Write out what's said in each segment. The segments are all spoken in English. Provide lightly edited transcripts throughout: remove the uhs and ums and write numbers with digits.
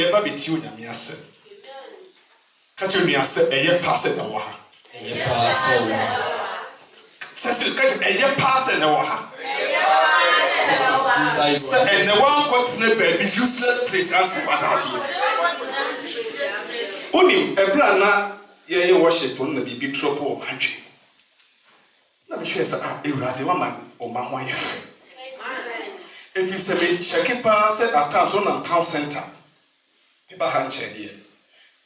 ye ba beti onyame ase ka che nua se eye pass na wo ha eye pass se ka eye pass na wo ha and the one continent be useless place as without you. Only a brana ye worship on the baby trouble of country. Let me share some a woman or my wife. If you say check it pass at times on town center, people hand check here.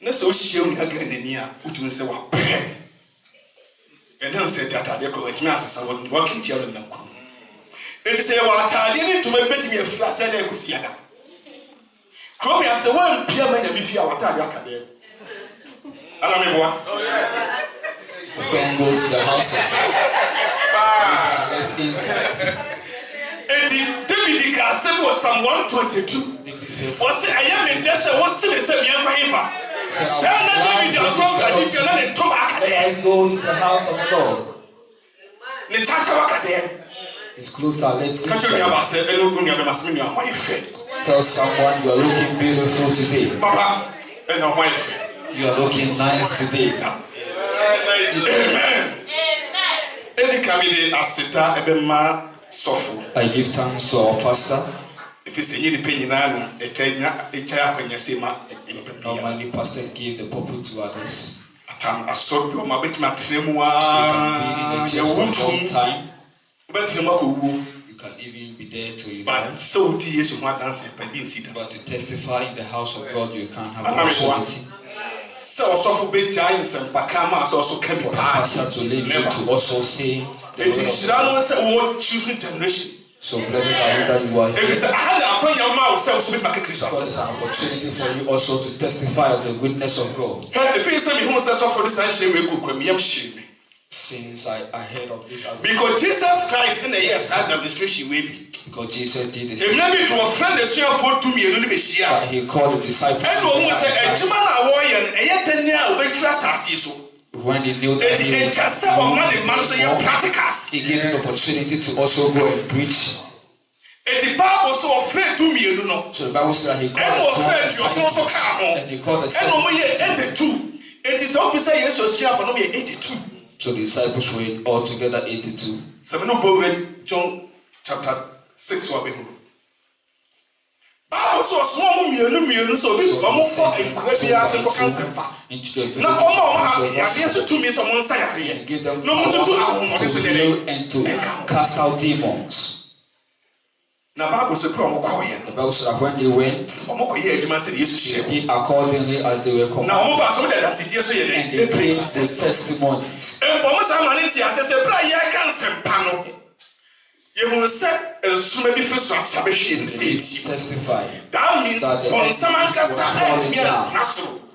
Neso she only again in here, which will say what and then said that I go with me as someone working here in them. It is a water, didn't to make me a flash and I could see that. Come as a one peer man, if you are water, you I don't know what. Don't go to the house. David Castle was Psalm 122. Was it I am in desert? What's the same young river? Let's go to the house of the Lord. It's close to our tell someone you are looking beautiful today. Papa, you are looking nice today. I give thanks to our pastor. If it's any penny, normally pastor give the pulpit to others. I saw you my bit time. You can even be there to you. But so tears you want dance and but to testify in the house of God, you can't have opportunity. So for big giants and Pakama also came for pastor to live to also say the word choosing generation. So blessed are you that you are here. If it's a God is an opportunity for you also to testify of the goodness of God. Since I heard of this, because Jesus Christ in the years had administration way be. Because Jesus did this. If maybe to a friend the share for 2 million to be share. But he called the disciples. And almost said, "A German warrior, a yet 10 years with so." When he knew that he gave an opportunity to also go and preach. The Bible so afraid 2 million. So the Bible said he called and he called the 82. It is opposite yes or share for 82. So the disciples were altogether 82. John chapter 6 wa be hu. Bible so small million so be almost a crabia se ko kansepa. Na omo ya so to me so mon say ya. No mo to and to cast out demons. Na Bible say pro mo koye. The Bible said when they went, they did accordingly as they were commanded. Now ba so that city so ye and they praised the testimonies. E bo mo say maniti asese bra ye kansepa no. You will say, "Sume be first one to testify." That means on some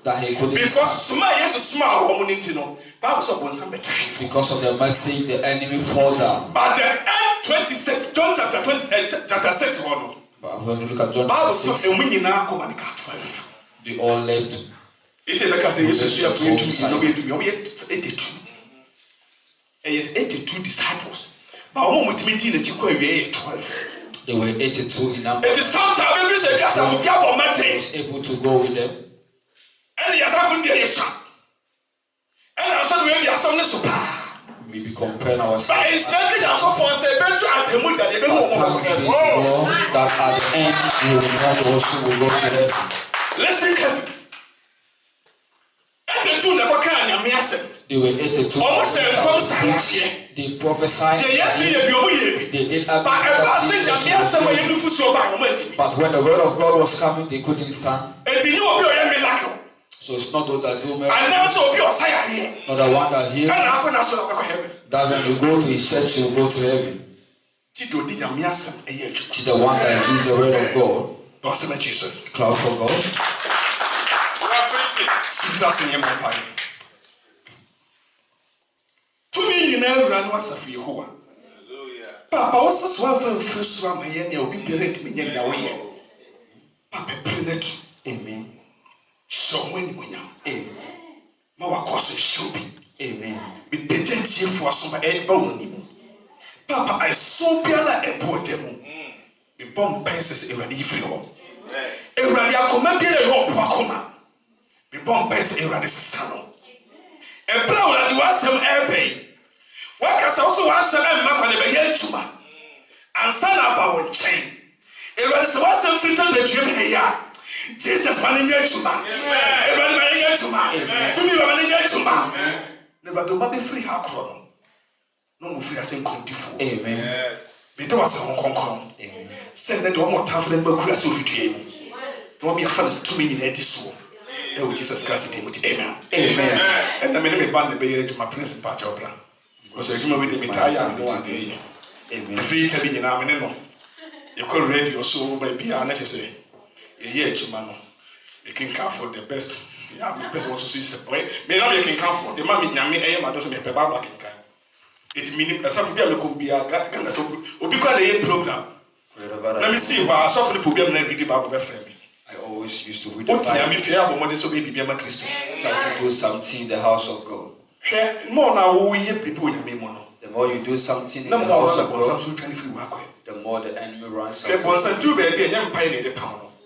that he could because Suma yes small community no. Because of the mercy, the enemy fall down. But the end 26, John chapter 6 one. But when you look at John chapter 6, they all left. It is like I say, Jesus 82 disciples. But they were 82 in number. It is sometimes was able to go with them. And he has happened there, yes. And I said, we are some super. We be comparing ourselves. But it's nothing that at the end we will not also go to heaven. Listen carefully. They were 82. They prophesied. They did but when the word of God was coming, they couldn't stand. So it's not those that do miracles. Not the one that heals. That when you go to his church, you go to heaven. It's the one that uses the word of God. Jesus. Cloud for God. Papa, what's this one first one? You'll be parent me. Papa, amen. So when amen. Mawa kwase shobi. Amen. Be pagentie for so e ba woni. Papa, I so biala e bo dem. Be bomb pencils e ready free ho. Ewurade akoma bi le ho akoma. Me bomb best Ewurade sano. Ebra Ewurade wasem ebe. Wakasa also wasem emma kwa be ye adwuma. Ansa na ba won chen. Ewurade se wasem fitan the dream heya. Jesus manage adwuma. Ewurade manage adwuma. To me manage adwuma. Never do ma be free hakro no mo free asen kontifo. Amen. Yes. Be to was hon konkon. Amen. Send the one more time for them makura so fitue mu. No be afa to me in ediso. E wo Jesus Christ name. Amen. Amen. And I me ban be to my principal chopra. Because you me tire no one day. Amen. Free telling you na me no. You call radio so baby I never say. Ye chuma no. You can count for the best. Yeah, the best was to see me na you can count for. The man me nyame e ma do so me pe Bible can count. It meaning as if we are looking be a Ghana so we call the program. Let me see why so for the problem na read the Bible friend. I always used to read the Bible. Try to do something in the house of God. The more you do something in the house of God, the more the enemy runs away.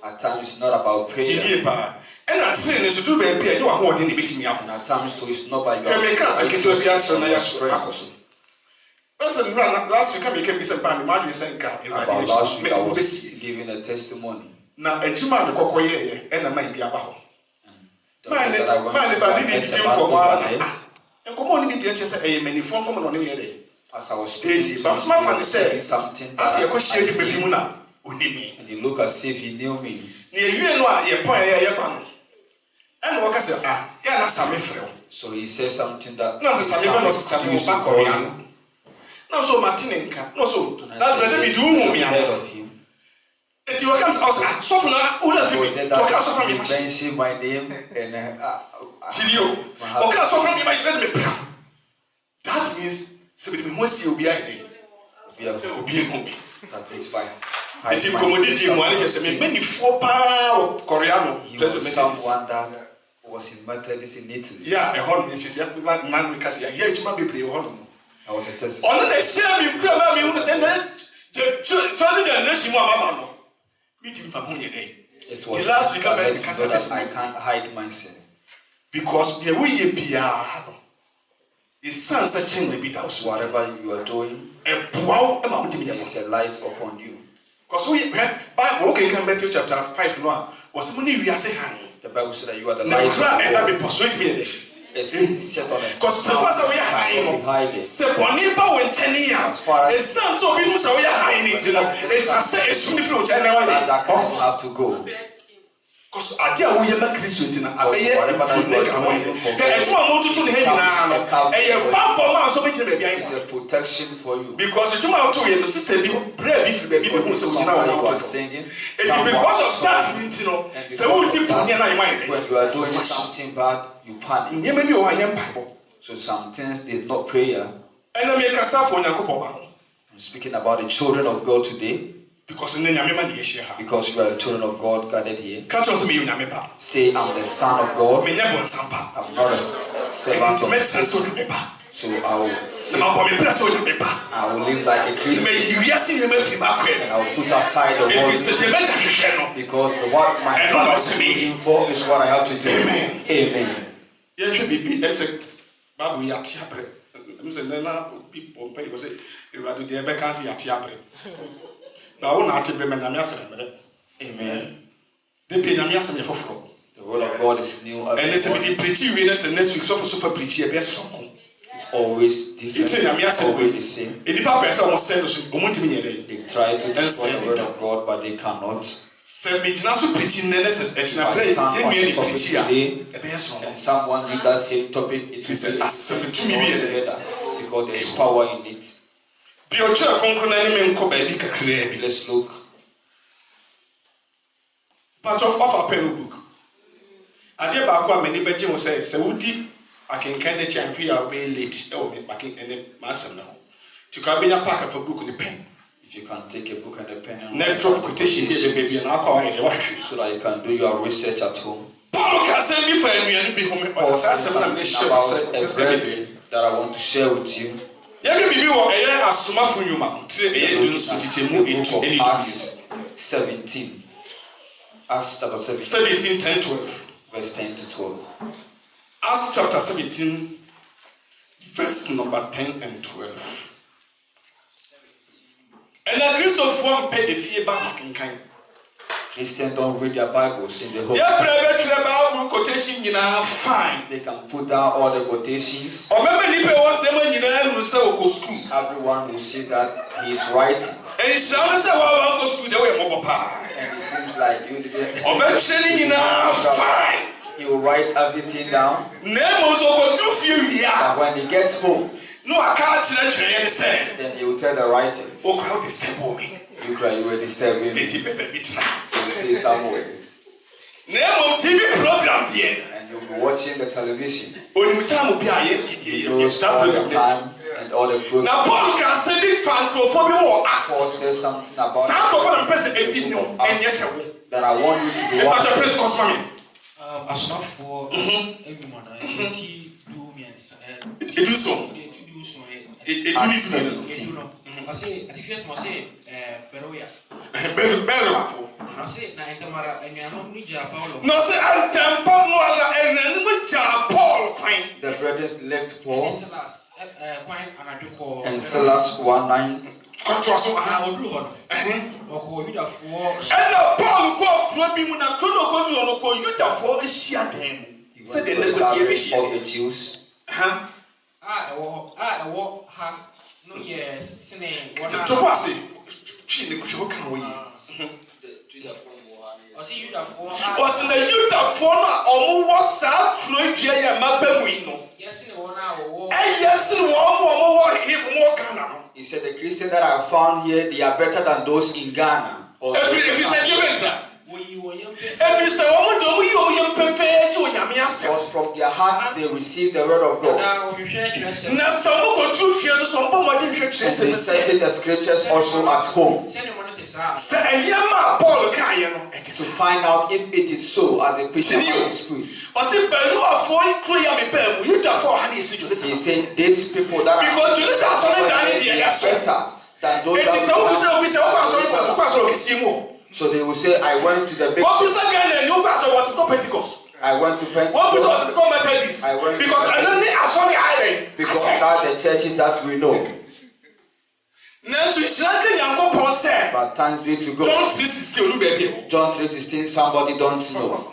At times it's not about prayer. And at times too it's not by your strength. Last week I was giving a testimony. Na ejuma me kokoye e na man bi aba ho. Man ba bi di nkomo a. Nkomo ni bi di enche se e manifo nkomo no ne ye dey. As I was speaking, but my friend said something. As you share adwuma bi mu na onimi. And he look as if he knew me. Na ewie no a ye pon ye ba no. And what say ya na same frɛ. So he said something that no same no same ba korean. No so Martinenka. No so that brother be do me am. If you come to us, so for now, all of you, mention my name and Tilio. Okay, so from you, let me. That means, somebody must see Obiade. That means fine. I think commodity money has many 4 power Koreano. He was someone that was in Methodist in Italy. Yeah, a whole man because yeah, you might be playing home. I was a test. On the shame you grab me, you say that the generation more. It was the last week because I can't hide myself. Because it's such a bit of whatever you are doing, there is a light upon you. Because we Bible can Matthew chapter 5 was money we are saying the Bible said that you are the light. And be persuade me this. Because the first we are high. Seponipa when 10 years. It's so we must high in it. It just say it's soon if you have to go. Because I dear we are Christian. I it's a protection for you. Because you know to sister pray if baby who was singing. It's because of that, you know. So when you are doing something bad, you panic. So some things is not prayer. I'm speaking about the children of God today. Because you are the children of God gathered here. Say, I'm the son of God. I'm not a servant of Satan. So I will live like a Christian. And I will put aside the world. Because what my Father is looking for is what I have to do. Amen. Amen. The word of God is new. And let's be preaching the next week. So for super preaching, it's always different. Always the same. They try to destroy the word of God, but they cannot. If I stand on the topic today, and someone with that same topic, it will be together because there is power in it. Let's look. Part of our pen book. I did back one many bedroom says, Saudi, I can kind of champion away late. Oh, me back in the master now. To come in a packet for book in the pen. If you can take a book and a pen, net drop quotation, baby, and alcohol, so that you can do your research at home. Paul can send me for me be home. About a bread that I want to share with you. Acts 17. Acts chapter 17, 10, 12. Verse 10 to 12. Acts chapter 17, verse number 10 and 12. And the grace of one pay the fear back in kind. Christians don't read their Bibles in the whole. Quotation, fine. They can put down all the quotations. Everyone will see that he is writing. And it seems like you didn't. Fine. He will write everything down. But when he gets home, then he will tell the writer, you were disturbing me. So stay somewhere. TV program and you'll be watching the television. He knows all the time and all the programs. Now Paul can say Paul says something about that I want you to be watching. I say, at the first, I say, Peruia. I say, Naintamara, and Yanomija Paulo. No, say, Paul. The brothers left Paul and Silas 1:9. And Paul go said the negotiation of the Jews. No, yes, what to was it? Was in the youth of former almost South Croatia, Mabelino. Yes, he said the Christians that I found here, they are better than those in Ghana. If you said you because from their hearts they receive the word of God. And they search the scriptures also at home to find out if it is so as the preacher is preached. He said these people that are better than those that so they will say, I went to the big church. I went to Pentecost. I went because that are the churches that we know. But thanks be to God. John 3:16, somebody don't know.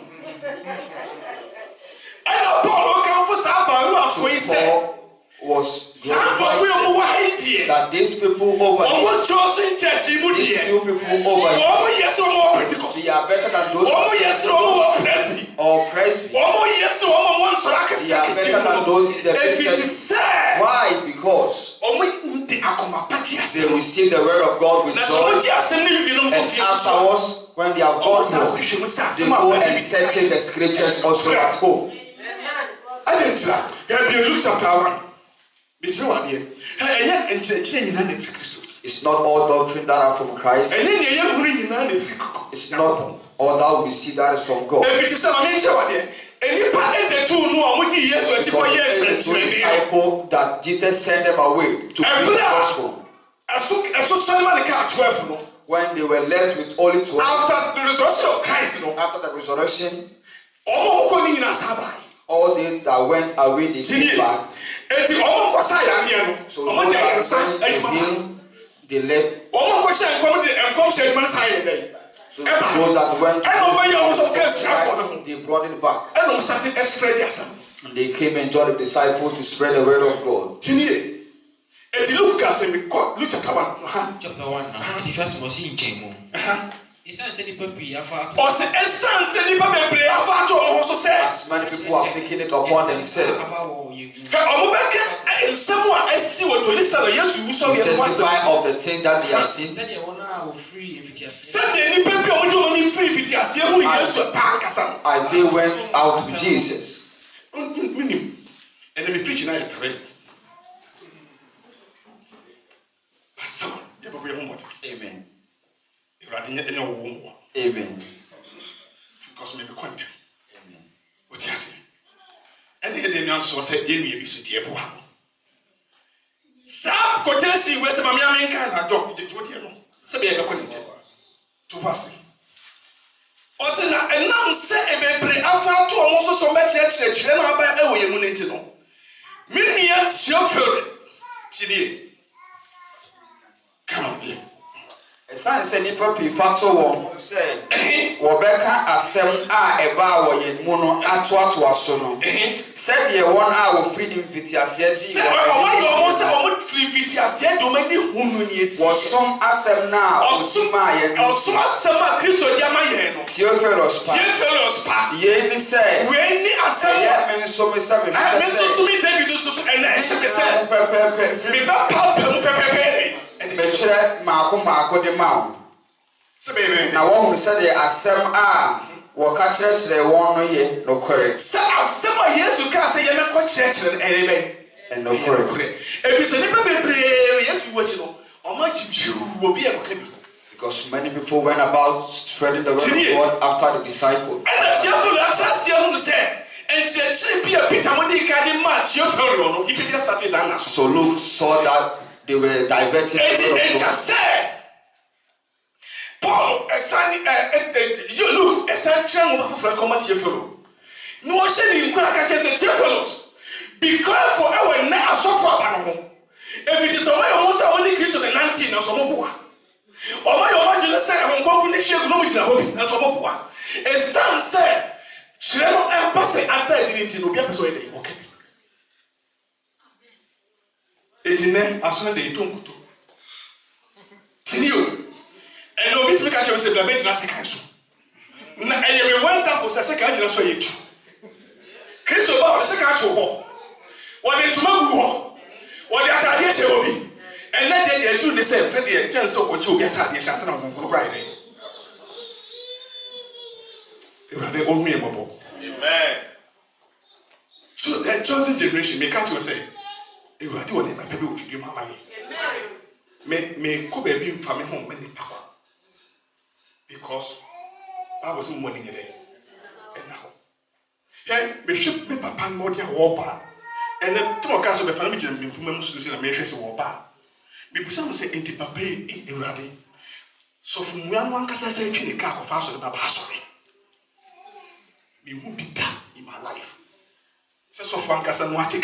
Paul was that these people over here, these few people over here, they are better than those or presby. They are better than those in the church. Why? Because they receive the word of God with joy, and afterwards, when they have gone home, they go and search the scriptures also at home. I didn't Luke chapter 1. It's not all doctrine that are from Christ. It's not all that we see that is from God. The disciple that Jesus sent them away to preach the gospel. When they were left with only 12. After the resurrection of Christ, after the resurrection, all they that went away, they came back. So those that went to him, they left. So those that went to him, they brought it back. And they came and joined the disciples to spread the word of God. Luke chapter 1. Chapter 1. As many people have taken it upon themselves to testify of the thing that they have seen, as they went out to Jesus. And they preach now. Amen. Amen. Because maybe quite. Amen. What you say? And then also said, "You may be so dear." Some quotation where some American can drop it to what you know. Some be a document to pass. Also, and now say a baby after 2 months so much church and I buy away immunity. No, many years your today. Come on. Esan se nipa pifato wo se wo beka asem a eba wo ye mu no ato aso no se de won a wo freedom fitiase di se o ma yo mo se o mo free fitiase do ma ni hunu ni esi wo som asem na o suma ye o som asem a Kristo dia ma ye no Theophilus pa ye ni se we ni asem ye men so me se me so me David so and I se me se me ba pa pe Betre maako de mawo se be na wo hu se de asem a wo ka kire won no ye no kore se asem a Yesu ka se ye me ko kire erebe and no kore e bi se ni be bebre Yesu wo chi no o ma chichu obi e ko bi because many people went about spreading the word of God after the disciples and Theophilus asasia hu se and church be a Peter mo di ka di ma Theophilus no he just started that so Luke saw that they were diverted. And just say, Paul, you look, a certain woman for a common Theophilus. No shame you could catch as a Theophilus. Because for our net a software panel. If it is a way almost only Christian 19 or some more. Or my original say, I'm going to share no which I hope and some more. A son said, Chileno and Passay after I didn't know be a persuaded. Okay. Etine asone de itonkuto tinio eno obi tumi ka che se bla be dina sika so na eye me wanda ko se sika agina so yetu Kristo ba se sika acho ho wode ntuma gu ho wode atade hye obi ene de de etu ne se fe de chance ko che obi atade hye ase na ngonkoro kra ire Ewurade onu e mobo amen so that chosen generation me ka che say you are doing my people with you, Mamma. Me could be from home many power because I was money a day. And now, hey, me ship me papa more than war bar. And then 2 occasions of the family and be from Muslims and Americans war bar. People say, Auntie Papa, Iradi. So from one can say, the car of us on the sorry. Me won't be done in my life. So far, as I'm watching,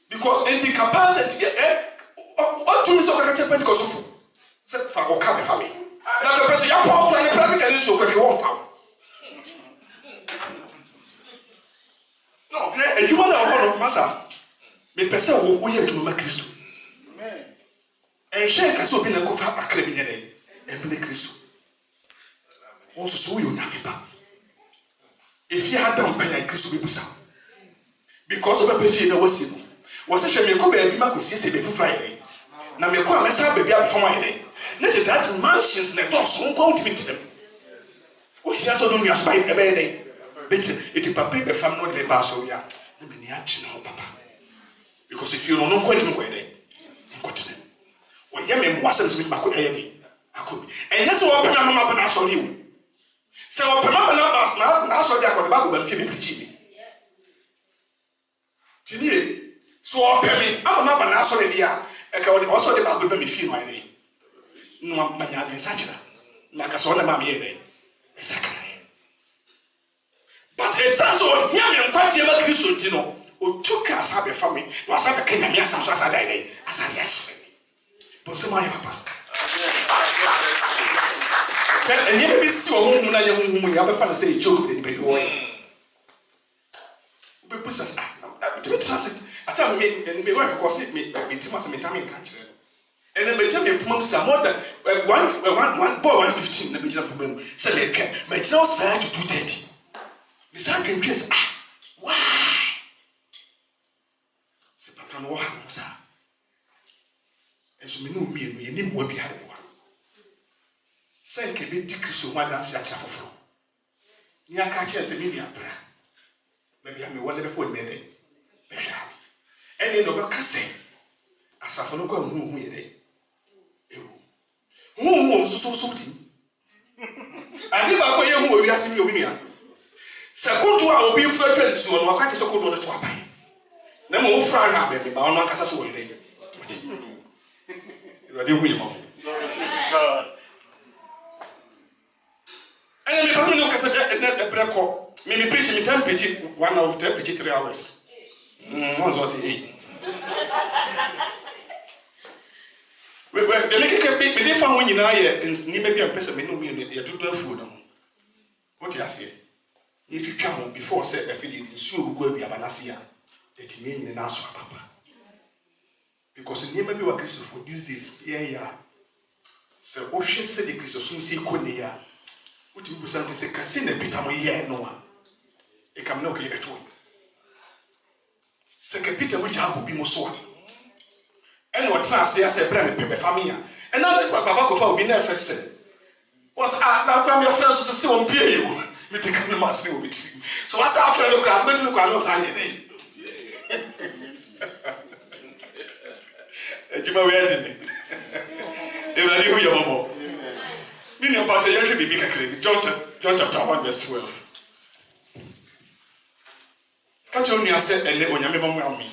because any capacity, what do you so catch a Pentecost? Said for come family. Now the person, your power and practically so very one found. No, and you want to hold of Massa. Me person who we are to make Christ. And share can so be a go for a criminal and play Christ. Also, so you know, if you had done pay Christ will be sound. Because of a baby, was a shame you could be Marco Friday. Now, me call myself baby up for my day. Let it that mansions and dogs won't go to meet them. Oh, he also don't just buy a baby. But it is Papa, the family, the pass, oh, yeah. The miniature, Papa. Because if you don't know quite where they continue. When Yemen wasn't with my could I could. And that's what Pamela and I saw you. So, Pamela and I saw that on the Bible and Philip Jimmy. So, Pammy, I'm not an answer idea. I also the Bible me feel my day. No, my young such a like a son of mammy day. Exactly. But a son so young and quite a Christino who took us have a family was have a Kenyan as I died as I yes. But some my papa. And you may see a woman when you have a fan say joke in the bedroom. We put us I tell me, and me work because it me too much me time in country. And then me tell me some more than 115 the beginning of me. Say me can me tell say to 230. Me say can guess why? Say papa no ha no sa. Enso me no mi enu ye nim wo bi ha de wa. Say ke be dikriso wa dance ya chafofo. Ni aka che say me ni abra. Me bia me wole be phone me dey. And you know, Cassay, as I follow who ye who was so something. I never go here who will be asking you. Second to our be friends, so I'm quite a good on the top. No more fry, baby, but I'm not Cassay. Ready who you are. And me person no kasa na breko. Me preach me time preach 1 hour, 10 preach 3 hours. Once was it. We the make me dey fan when you na here ni me be am person me no me you do food no. What you say? You to come before say e feel nsuo go abi abanase a etime nyine na aso papa. Because ni me be wa Christ for these days yeah. So o hwe se de Christ so si ko ne ya. Uti bu sante se kase na bita mo ye no a. E kam na o ke eto. Se ke bita mo jago bi mo so a. And what say as a brand paper family. And now Baba go for be na first. Was now come your friends to see on pay you. Me take the mass with you. So what's our friend look at me look at us and you ma we ending. You ready who your mama? Me no pass you should be big credit. John chapter 1 verse 12. Catch on you say ele onyame mamu ami.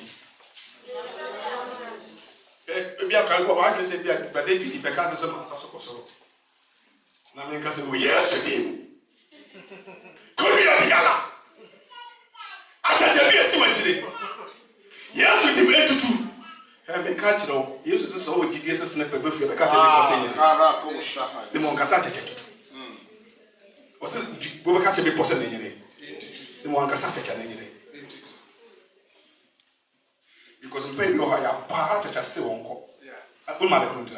Bia ka go wa say bia but David be ka say man so so na me ka say oh yes dim ko bia biala achache bia si machire yes dim etutu e me ka chiro yesu say so o gidi say na pebe fu be ka chire ko say ni de mo ka sa achache tutu o say bo be ka chire po say na nyere de mo ka sa achache na nyere. Because maybe you are a part of just one call. I don't mind the country.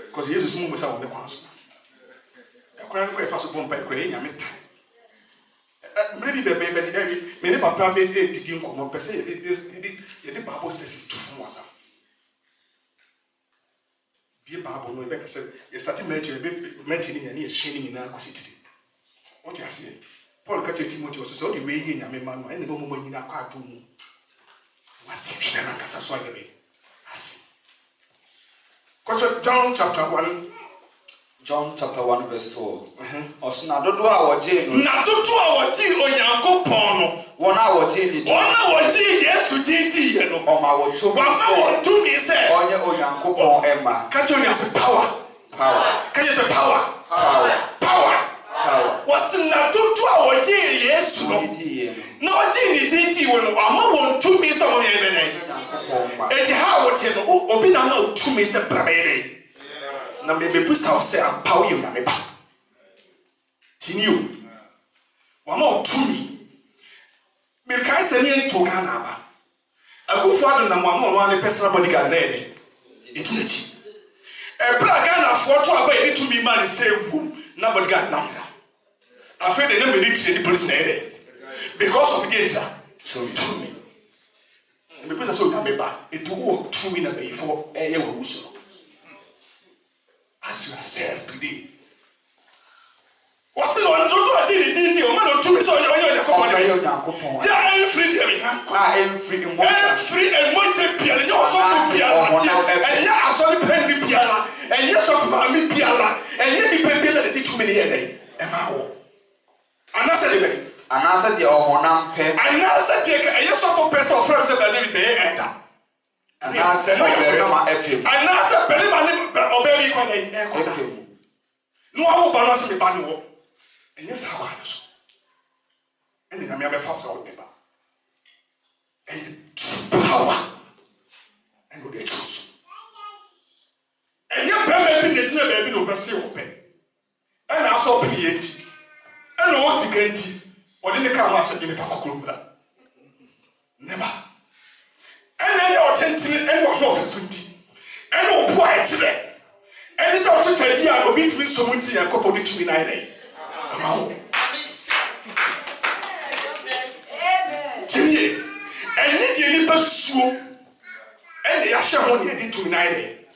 Because Jesus is moving on the council. I can't go fast upon by creating a meter. Maybe the baby, many papa made it didn't come up. Say the Bible says two from us. Be a Bible, no, like I said, you started mentioning and shining in our city. What you say? Paul catches Timothy was so the way in a man and the moment in a cartoon. What teaching and Casa Swaggery? John chapter 1. John chapter 1 verse 12. Osna dodo a woje no. Na dodo a woje Onyankopon no. Wona woje ni. Wona woje Yesu dinti ye no. O ma wo to. Wa ma wo to mi se. Onye Onyankopon ema. Ka cho ni as power. Power. Ka je say power. Power. Power. Power. Wasna dodo a woje Yesu no. Na woje ni dinti wo no. Ama wo to mi se mo ye benen. Eti ha wote no obi na na to mi se brabele. Na me busa say am power you na me ba tiniu wa ma otumi me kai se ni to Ghana ba akufo ado na mo no ne personal bodyguard na ede etunechi e bra Ghana fo to aba e tumi ma ne say wu na bodyguard na ira afraid they no me reach the police na ede because of the danger so tumi me busa so na me ba etu wo tumi na be for eye wa wuso. As yourself today. What's the one? Don't do a thing, or man, to me, so you're company. Yeah, I'm free. I'm free and wanted Piala, and you're so Piala, and yeah, I saw the penny Piala, and yes, of Mammy Piala, and yet the penny that teach me a day. And how? And I said, and I said, your honor, and I said, take a yes of a person of friends about David Bay. And I said, and I said, obey me. No, I will balance the banner. And yes, how I was. And then I may have a fox out paper. And power. And go get truth. And your baby, the baby, no mercy open. And I saw Piety. And no one's against or didn't come as a Jimmy Never. And then you're tempting and you're not for 20. And no quiet today. And it's also 20 years ago between someone and couple of 29. Amen. And you didn't pursue. And they are showing you 29.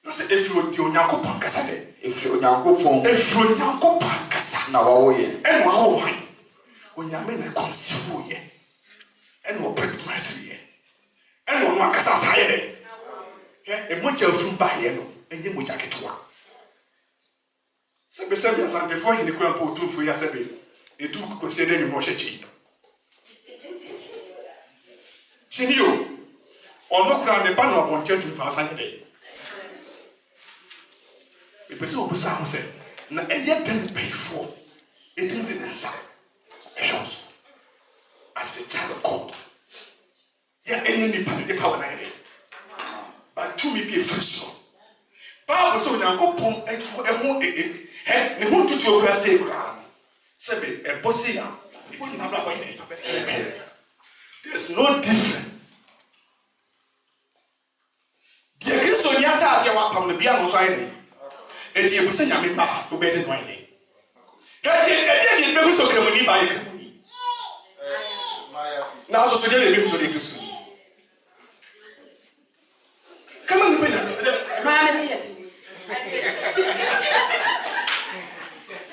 No, say if you do Yanko Pancasade, if you Yanko Pancasa, now away, and wow, when your men are conceivable, and no break my tree. And no one casas higher. A much of from Bayano, and you would jacket to one. So, besides, and before he couldn't put 2 for your 7, they took considering more cheap. Senior, Or no crown the banner of one church in Sunday. The person who said, "Na yet then pay for it in the inside." As a child of God, yeah, any power but to me be a free soul. Bible so na go pom ne ho tutu okura say kura sebe e bosi ya there's no difference. The Kristo nyata ya wa pam ne bia no so ayi ne enti e bosi nyame ma obedi no ayi ne e be hu so kramuni ba ye kramuni na so so de be hu so de Kristo come on the man is here.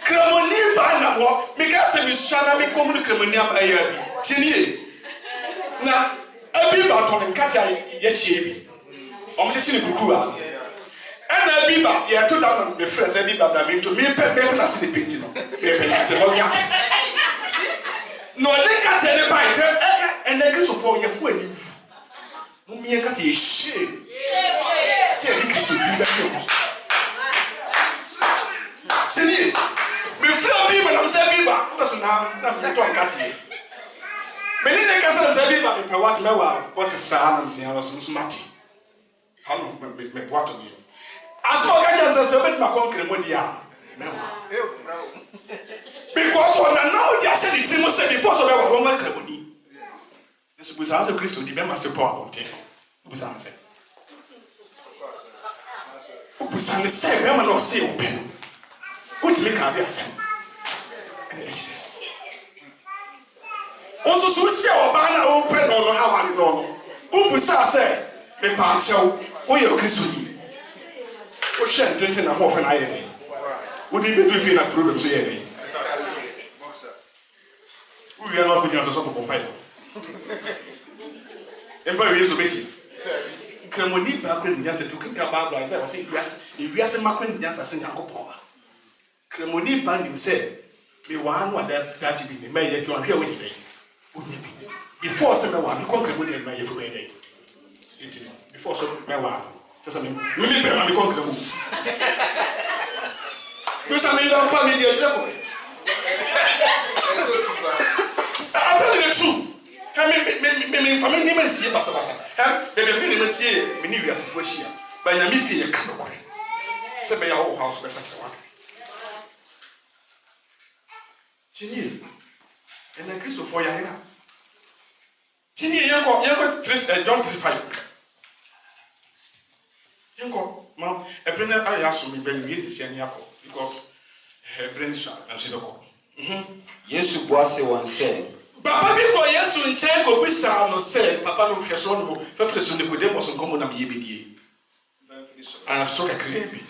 Kramoni ba na ho meka se mi suana mi komu kramoni abaya bi tinie na abi ba to nkata ye chie bi o mo chichi ni kuku a na abi ba ye to down the friends abi ba bra mi to me pe na se penti no pe nkata ho ya no le nkata ne ba e na Kristo fo ye ko ani no mi ye ka se ye shame se ni Kristo di ba se Sini, me feel people na say biba, because na me to nkati. Me ni ne kasa say biba me pe what me wa, because sa na say was smart. How no me what to me. As for ka say bet ma kon kremo dia. Me wa. Because when now they say the thing must say before so be wa ma kremo ni. Yesu bu sa Kristo di be ma say power on ten. Bu sa say. Bu sa say me ma no say open. What make have you say? Also, so share Obana open on our no. Who say, me parcho, or your Christian. What share didn't have often I any. Would you be feel a problem? Say, we are not putting us up on fire. And very easy. Kramoni back when Yansa took a Bible, I say, yes, if we are some Macron Yansa sing Uncle Paul. Kramoni band himself, me one what that be the mayor to appear with me. Before some one, you conquer with my every day. Before some one, just a minute, me conquer. You some little family, dear Shepherd. I tell you the truth. I mean, me see Bassa. Baby, me see me new as a first year. By Yamifi, a canoe. Say by our house, by such a one. Chini, and the Christ for Yahina. Chini, Yanko, John 5. Yanko, Mom, a printer I asked me, Ben, this Yako, because her brain shot and she don't. Yes, was one said. Papa, because yes, when Chango, we saw no say, Papa, no person, Perfect on the Podemos and Common Yibidi. I have so a creepy.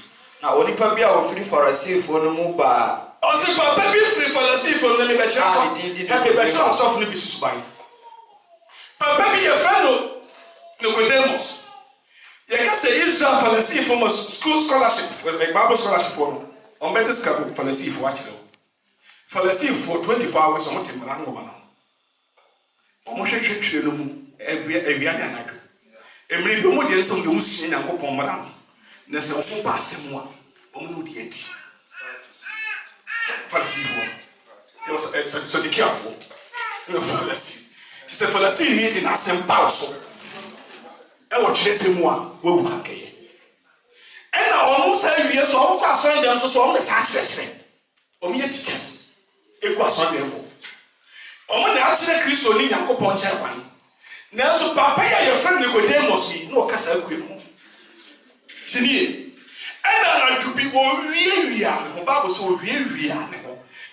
Now, only Pabia or free for a safe for no move by. Also, Papa, be free for the sea from the Better of the business by. Papa, be a fellow, no Podemos. You can say Israel for the sea from a school scholarship was a Bible scholarship for on better school for the sea for watching. For the sea for 24 hours on Timber woman. Almost every night. Emily Bomodia, some of the Muslim and go upon Madame. There's a pass him one. Only the 80. For the sea. It was so be careful. No, for the sea. She said, for the sea, needing us and power. I will chase him one. Who will get it? And I almost tell you, yes, all of us are them so long as I said, or me teachers. It was on them. On the answer, Christo need Uncle Poncha. Now, so Papa, your friend Nicodemus, no Casa Quimo. Chini, and I to be really real, Bible so really real,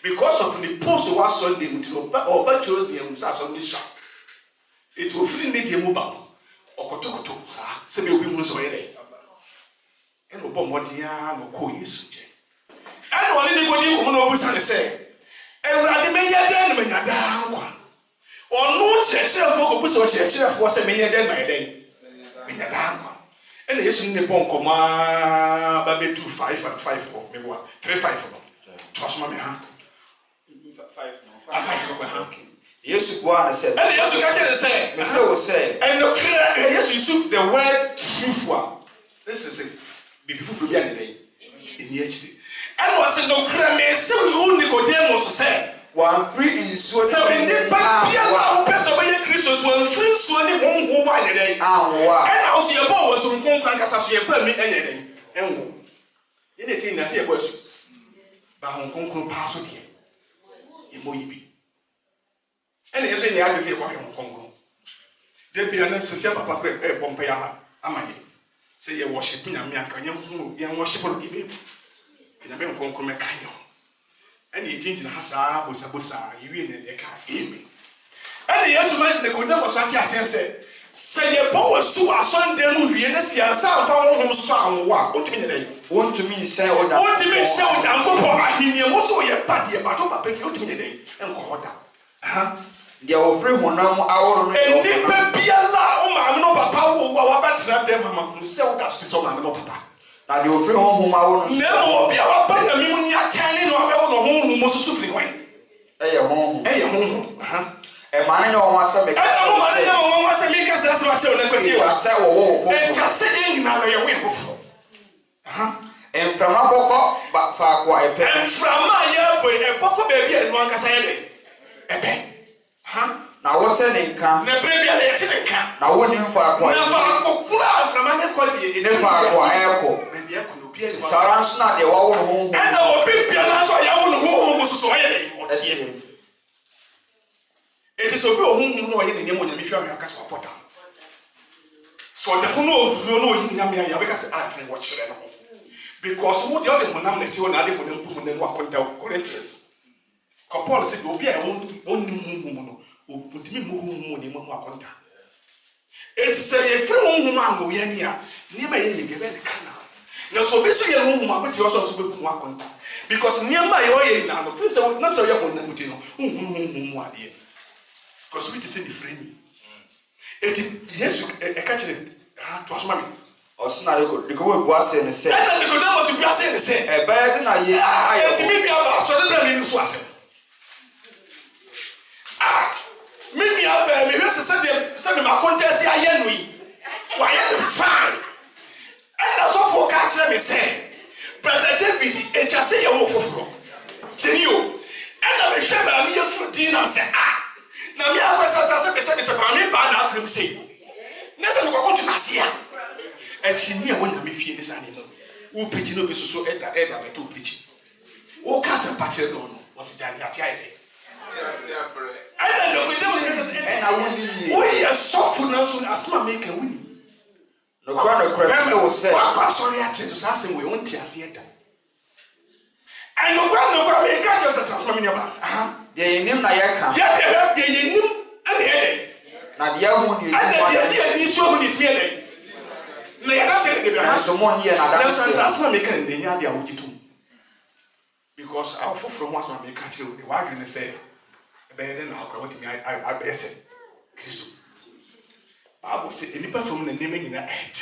because of the post was Sunday until or virtuous himself on this shop. It will free me the mobile or Kotokoto, sir, say we will so away. And Obomodia no co is. And only the good woman always say, and Radimania then when you're down. Or no church of Bogus or church was a million then my day. In a down one. And it's in the Boncoma, Baby 2, 5 and 5 for maybe 3, 5 for them. Trust me, huh? 5 no. 5 no. Yes, one said. And yes, you can say. So say. And yes, you shoot the word truthful. This is it. Before we begin today. In HD. And was no creme. So you Nicodemus say. 1-3 in so. 70 Papa person by Christos 1-3 so any one who day. And I was your boy was on Concancas as your permit any day. And anything that here was. But Hong Kong pass on here. In Moibi. And yes, any other say what Hong Kong. There be an essential Papa Pompeyama. Amay. Say you're worshiping a man, young worship of him. In a man Hong Kong Mecanio. And he didn't have a bosa, you in a car, Amy. And the answer might the Codemus said, say a power so a son, then will be an essay, and sound home sound. What to me, say, what to me, sound, and go for him, also your party about to pay 50 day and quarter. They are free one hour and be allowed, no papa, or better than them, sell that to some no papa. Now you free home, I will never be our banner, when you are telling home, most of the way. Home, a man wants to make us as much as you are so and just saying another way. And from a book, but far quiet, and from my a book baby and one casale. A pen. Now what's an income? The baby and the income. Now what you for a quiet from an quality in a far quiet. Sarah's not the one who and our big who was so it is a real whom know in the name of the Michel Potter. So the phone no in Yamia because I can watch them. Because what the other one I'm not telling them than what Corinthians. Coppola said, will be a woman who put me moving in one contact. It's a few woman who Yania, never give any canal. Now, so basically, a woman with yourself to be one contact. Because near my way now, the first one, not so young, who because we just say the frame. It is yes, a catch it. To us, mammy. Or snarl, the go was in the same. And the good was you say the same. A bad than I maybe about so the name was. Maybe I'll bear me, send him a contest. I am we. Why am fine? And that's all for catch them say. Brother David, it just say you're for you. And I'm sure I'm here through dinner say, now me have a family ban out say. Never go to Nasia. And she knew when I'm feeling this animal. Who pitching up is so ever to pitch. Oh, Cousin Patrick was a giant. And then and I will we are softness as my make a win. No crowd was said, sorry, I just asked him we won't tear theatre. And no crowd make just a transforming about. They name Nayaka. Yet they knew and the headache. Not the young one, and the idea so many together. Nayaka said they have some 1 year and that's not making the Yadia with you. Because our foot from once my make you the wife and say, better than I'll me. I best Christo. Bible said, any part from the naming in the end.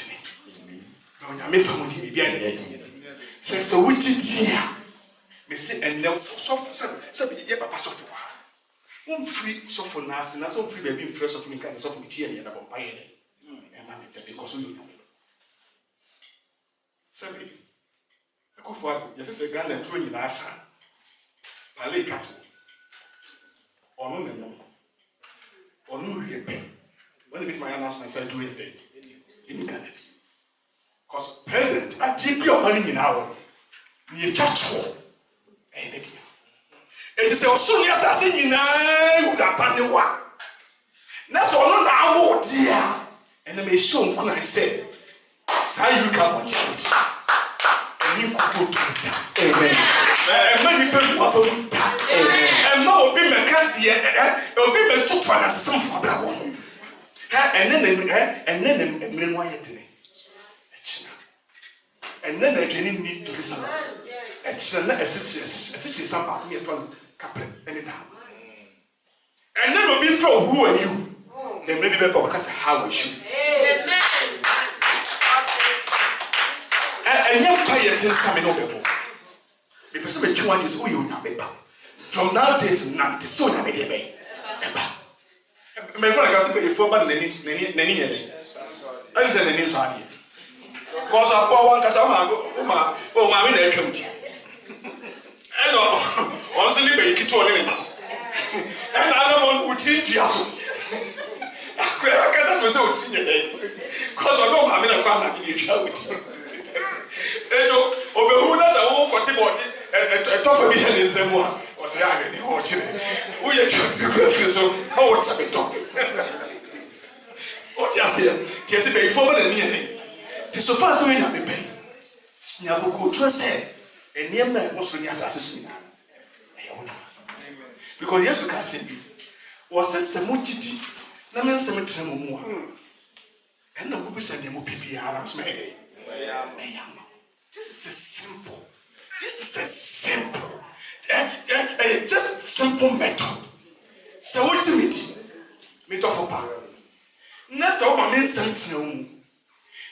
No, I may from what he began. So, which is here? Miss and now some papa soft. One free soft for Nas and also free baby impressed of me because of me and about pioneer. And mammy, because you know. Sabi, I go for just a gun and throwing in Asa. Palais cattle. Or no, or no, repair. When I make my announcement, I said, do it day. In Ghana. Because President, I keep your money in our near church. It is also yes, I say, you know, that panny one. That's all now, dear. And I may show, can I say, say you come on charity. And you could go to it. Amen. And many people want to do that. Amen. And now, be my country, and be my two finance, some for that one. And then why it and then I didn't need to listen. It's some part me upon Captain anytime. And then will be from who are you? Then maybe people because how we should. Amen. And young pay time over. Because which one is who you know. From nowadays, not so that may be. My friend has been for but any I tell the names on here. Because I bought one Casama, oh, my winner county. And honestly, make it to an animal. And another one would treat you. I guess I was so senior day. Because I know I'm in a family with you. And who does a whole body and talk of me and is a more was young and watching. We are trying to go through so how what's a talking. What you say? Just a big forward and near me. To so far, so we have a pay. Snabuko to say, and near me was when you assassin. Because yes, you can say, was a semuchiti, Naman Cemetery more. And the movie said, the movie Arabs made. This is a simple. Just simple method. So ultimately, method for power. Nasa o ma mensantina mu.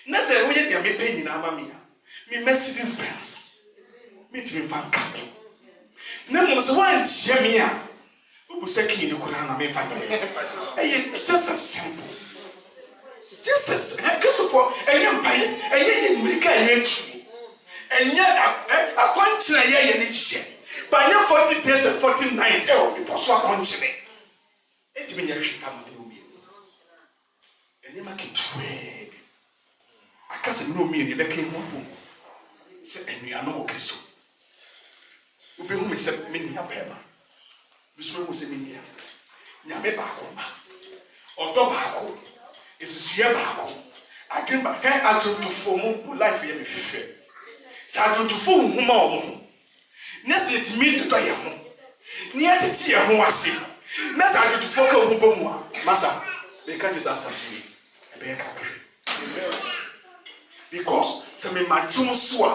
Nasa we dey me pay nyina ma me Mercedes Benz. Me timi panka. Na mo so wan tie me a. Obu seki ni kura na me fa nyina. Just as simple. Just as because for enye mpai, enye mmirika enye enya akwankyina ye ni hye. Ba nya 40 days and 40 nights e o bi poso akwankyine. Etimi nya hwita ma no mi. Enya ma kitwe. Akase no mi ni beka hu po. Se enua no okiso. Obi hu me se me nya pema. Biso mu se me nya. Nya me ba ko ma. Odo ba ko. Esusuye ba ko. Adwen ba he atontofo mu life ye me fife. Sa atontofo hu ma omo. Na se timi toto ye ho. Ni atete ye ho ase. Na sa atontofo ka hu ba mu a. Masa, be ka just answer me. Be ka pray. Because se me mantum so a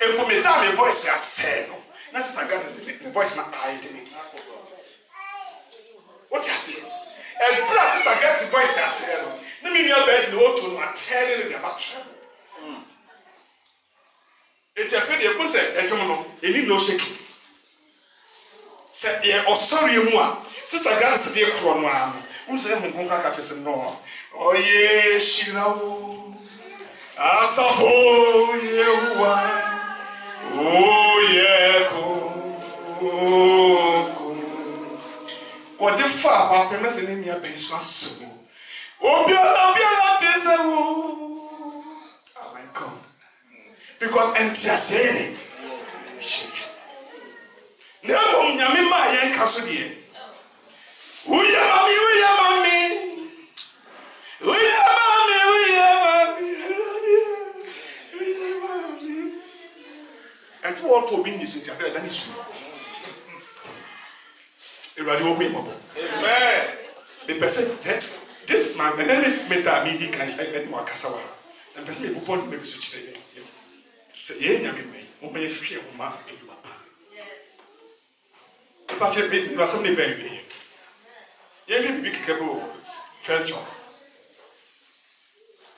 enko me da me voice ya say no. Na se saga the voice na I dey. What you say? And plus saga the voice ya say no. Na me nua bed no to no tell you about trouble. It's a fed you say edwom no eni no shake. Say e osori mu a sister God say dey kro no am. Who say hon kon ka say no. Oye shirawo. Asafo Yehuwa. Oyeko. What the far papa me say ni abenso aso. Obiara tesewo. Oh my God. Because entiasene. Na mo nyame ma yen kaso de. Uya mami. And what to be this with that is true. Amen. The person this is my meta media can and more cassava. And person who want maybe switch the say, yeah, me, may free of my papa. The patch bit was something baby. Yeah, big cable fell job.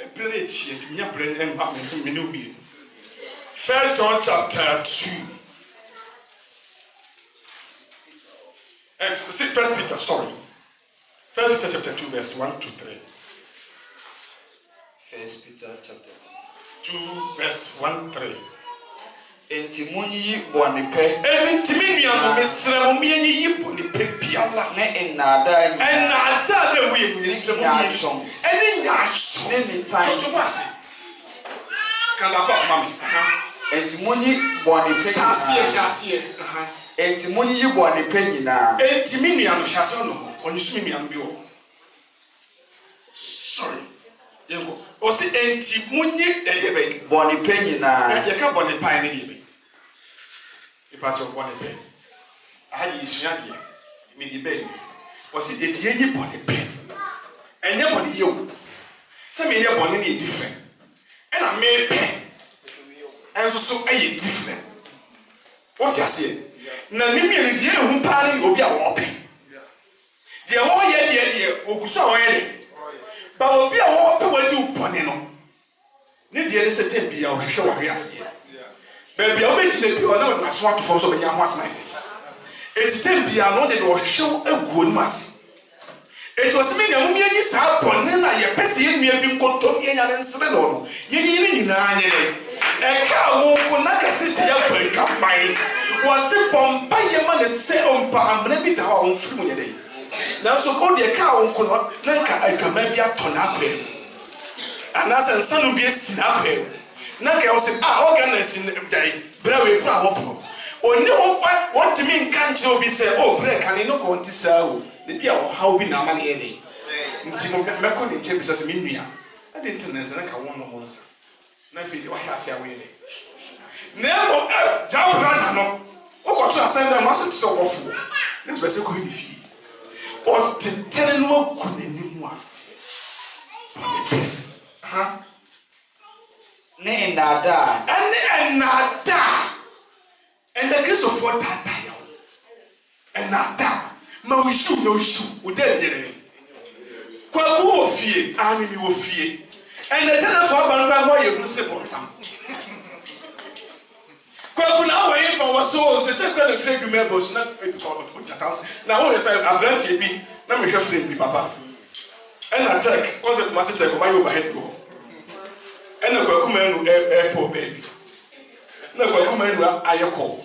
A brilliant yet, me a brilliant and me. 1 John chapter 2. 1 Peter, sorry. 1 Peter chapter 2, verse 1 to 3. 1 Peter chapter 2, verse 1 3. Entimunyi bonipe. Entimi no mesra mo mienyi yi bonipe biala. Ne enada nyi. Enada na we mesra mo mienyi. Eni nyacho. Ne ni time. So wasi. Kala ba mami. Entimunyi bonipe. Chasiye. Entimunyi yi bonipe nyina. Entimi no chasiye no. Onyusumi mi bi wo. Sorry. Yengo. O si entimunyi edebe. Bonipe nyina. Ye ka bonipa ni bi. Ipacho bonipe. Ahadi isuya die. Mi di be. O si etienyi bonipe. Enye boni yo. Se me ye boni ni different. And I made pen. And so different. What you say? Na nimi ni die hu pare obi a wo pen. Die wo ye die oguso wo ye. Ba obi a wo pe wadi upone no. Ni die ni setem bia o hwehwe wa ase. Ba bia o betine bi o na na so atofo so benya ho asman. Etitem bia no de o hwehwe aguo ni ase. It was me a woman is up on Nana, your Pessy, and me have been contoning and Sereno. You in a cow won't not assist the upper cup mine. Was a bomb by your man is set on Pam, let me down through the day. Now, so called the cow could not, Naka, I can maybe a ton up him. And as a son will be a sin up him. Naka was an organizing day, brave problem. Or no what to mean can't you be said, oh, break, and you know, going to sell the beer or how we now money any. Macon in James as a minia. I didn't know that I want no answer. Nothing what has your way. Never jump rather. Oh, what you send a master so awful. That's basically the fee. Or the telling what couldn't was. Huh? Nay, nada. And nada. And the case of what that time. And nada. No issue, no issue. We did it. Kwaku of fear, army will fear. And the telephone bank why you say for some. Kwaku now waiting for our souls. They said that the trade members not put your house. Now, when I say I'm glad to be, let me have friend, Papa. And attack was it must take my overhead go. And the Kwaku airport baby. No Kwaku I call.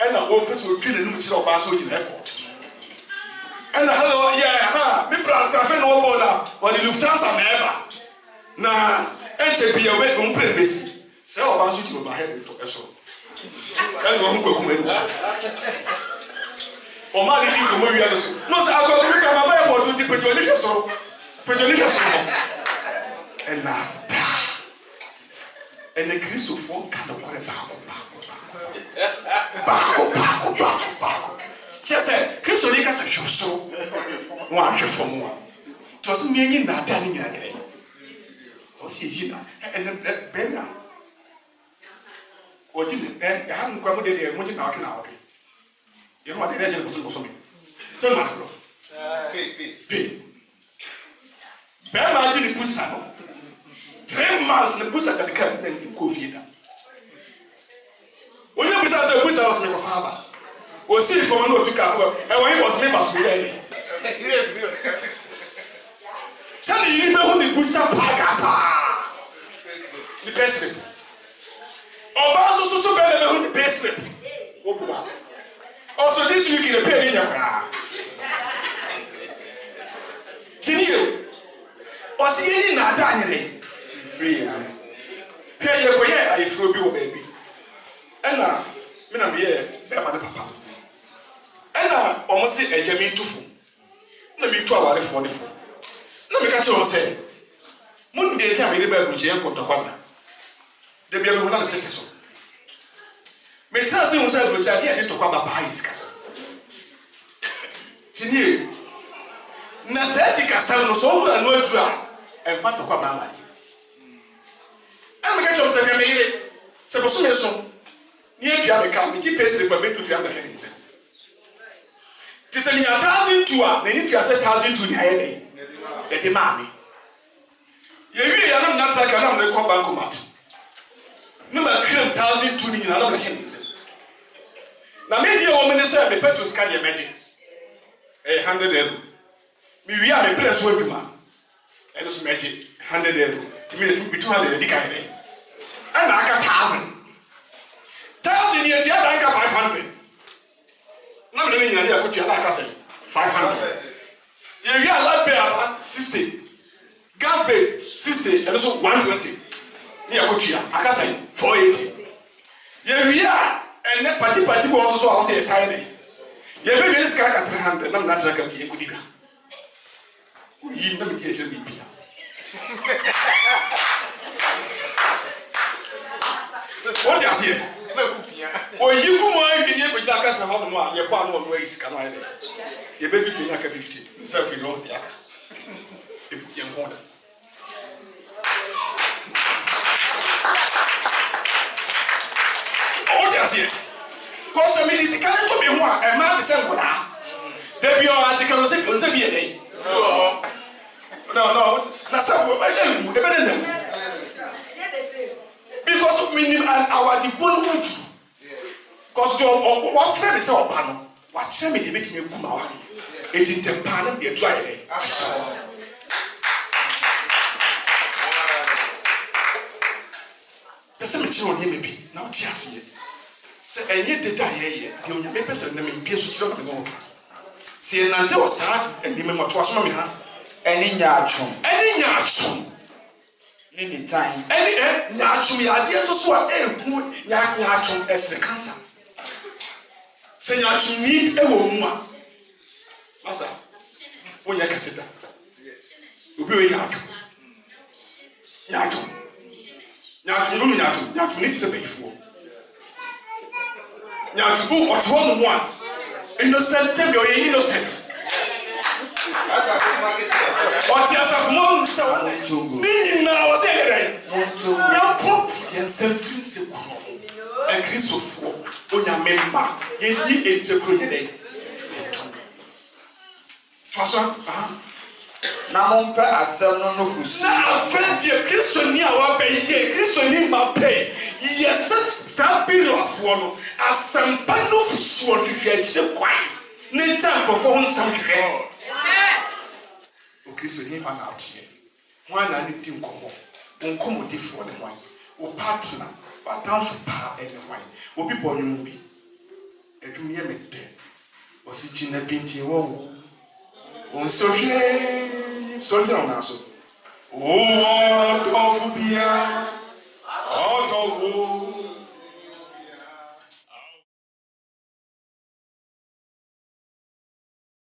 And the opens will kill a new child of in airport. And hello, yeah, me brother, no border, or the Lufthansa never. Nah, and be away on premise. So I want you to my head to a show. And go home. Or my little movie. No, sir, I'll go to my airport to put your little so. Put your little so. And now, and the Christopher kind of back. Just said, Christo Nicas a show. One for more. It was me in that dining area. Or see here and then Benna. Or didn't I haven't come with a mountain out now. You know what the legend was for me. So, Marco. Pay. Bema didn't push down. 3 months the push that the camp and COVID. When you push out the push house, my father. We'll see if one to come and when he was made us ready. Some you know the booster pack the best slip. Or also better the best slip. Also, this week in the pen in your car. Chinio was in that dining free. Here you go, yeah, I throw you, baby. And now, I'm here, Papa. And now, almost say a Jamie Tufu. Let me try what for the phone. Let me catch you on say. Moon day time, I never go to Jacob. The baby will not set us up. May trust him which I did to Quaba Pais Castle. Tini Nasasica sound so and no dry and fat to Quaba. I'm a catch of the Sabosumeson. Near Jamaica, which he pays the permit to the other hands. Tis a 1,000 to a, they need to say 1,000 to the head. The mammy. You really are not like another bancomat. No, I claim 1,000 to the other hands. Now, maybe a woman is a pet to scan your magic. 100 euro. We are a place where you man. And it's magic 100 euro. To me, it would be 200 a decade. And I got 1,000. 1,000 years, you have 500. Now, I'm living in a country like I said 500. You are like about 60. Gas pay 60 and also 120. Near Cochia, I can say 480. You are and that party was also also a signing. You may be this character 300. I'm not like a key. You never get a BP. What you say? Or you go more in the like us and have one, your partner on ways can I? You baby feel like a 50. So you know, yeah. If you want. What you say? Because I mean, it's a kind of be one, and man is a good. There be all as a kind of say, be a day. No, that's a better because minimum our the one would because your one friend is our panel. What semi they make me come out. It is the pan they try. Person me chiro nyeme bi na o ti ase. Se enye deda ye de onyame person na me bie so chiro na me wo. Se na de o sa eni me moto aso me ha. Eni nyaatwom. Eni nyaatwom. Ni time. Eni nyaatwom ya de so a ehu nyaatwom ese cancer. Se nyaatwom ni e wo mu a. Masa. O nya kaseta. Yes. Obi we nyaatwom. Nyaatwom. Nyatu need to say before. Nyatu what one one. Innocent tell you are innocent. What you have mom so nini na was here. Ya pop yen selfin se kuro. E Christopher onya member yen ni sekuro dey. Faso na mompe asem no fusu na afendi Kristo ni awa be ye Kristo ni ma pay yes sa period afo no asempa no fusu o twetwe akire kwai ne chankofo ho nsam keke o Kristo ni fa na atie ho na ne ti nkomo nkomodifo ne hwan o partner patamfo pa ene hwan obi bonyu bi edum ye mede o si china binti wo on sofie sorti on aso. Oh, what of Bia? Out of